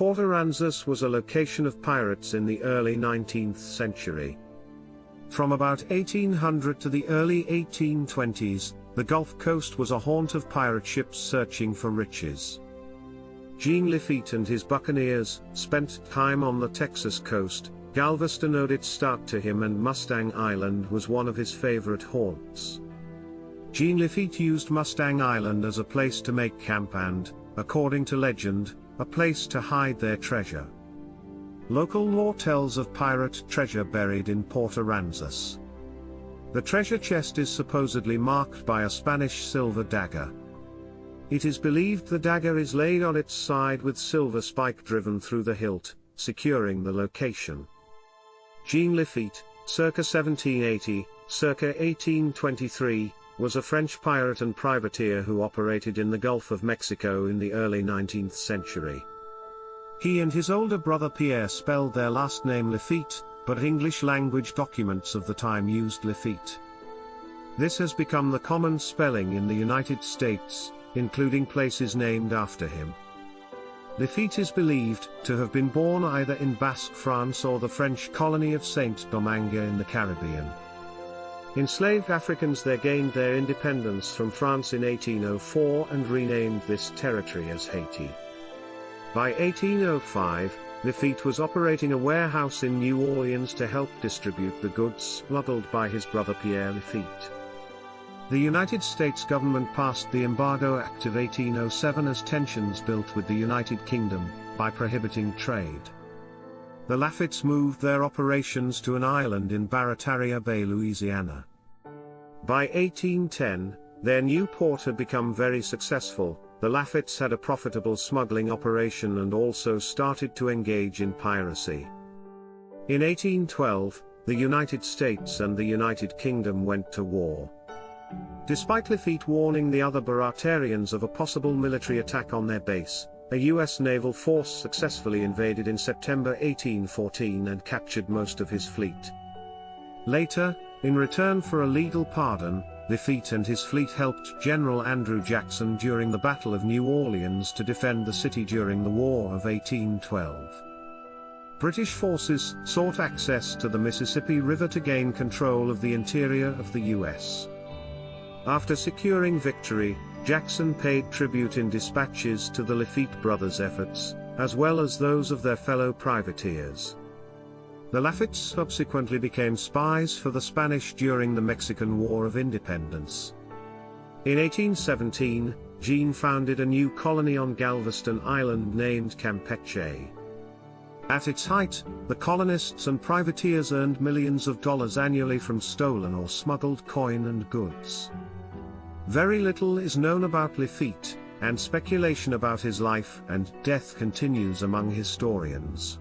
Port Aransas was a location of pirates in the early 19th century. From about 1800 to the early 1820s, the Gulf Coast was a haunt of pirate ships searching for riches. Jean Lafitte and his buccaneers spent time on the Texas coast. Galveston owed its start to him, and Mustang Island was one of his favorite haunts. Jean Lafitte used Mustang Island as a place to make camp and, according to legend, a place to hide their treasure. Local lore tells of pirate treasure buried in Port Aransas. The treasure chest is supposedly marked by a Spanish silver dagger. It is believed the dagger is laid on its side with silver spike driven through the hilt, securing the location. Jean Lafitte, circa 1780, circa 1823, was a French pirate and privateer who operated in the Gulf of Mexico in the early 19th century. He and his older brother Pierre spelled their last name Lafitte, but English-language documents of the time used Lafitte. This has become the common spelling in the United States, including places named after him. Lafitte is believed to have been born either in Basque France or the French colony of Saint-Domingue in the Caribbean. Enslaved Africans there gained their independence from France in 1804 and renamed this territory as Haiti. By 1805, Lafitte was operating a warehouse in New Orleans to help distribute the goods smuggled by his brother Pierre Lafitte. The United States government passed the Embargo Act of 1807 as tensions built with the United Kingdom, by prohibiting trade. The Lafittes moved their operations to an island in Barataria Bay, Louisiana. By 1810, their new port had become very successful. The Lafittes had a profitable smuggling operation and also started to engage in piracy. In 1812, the United States and the United Kingdom went to war. Despite Lafitte warning the other Baratarians of a possible military attack on their base, a U.S. naval force successfully invaded in September 1814 and captured most of his fleet. Later, in return for a legal pardon, Lafitte and his fleet helped General Andrew Jackson during the Battle of New Orleans to defend the city during the War of 1812. British forces sought access to the Mississippi River to gain control of the interior of the U.S. After securing victory, Jackson paid tribute in dispatches to the Lafitte brothers' efforts, as well as those of their fellow privateers. The Lafittes subsequently became spies for the Spanish during the Mexican War of Independence. In 1817, Jean founded a new colony on Galveston Island named Campeche. At its height, the colonists and privateers earned millions of dollars annually from stolen or smuggled coin and goods. Very little is known about Lafitte, and speculation about his life and death continues among historians.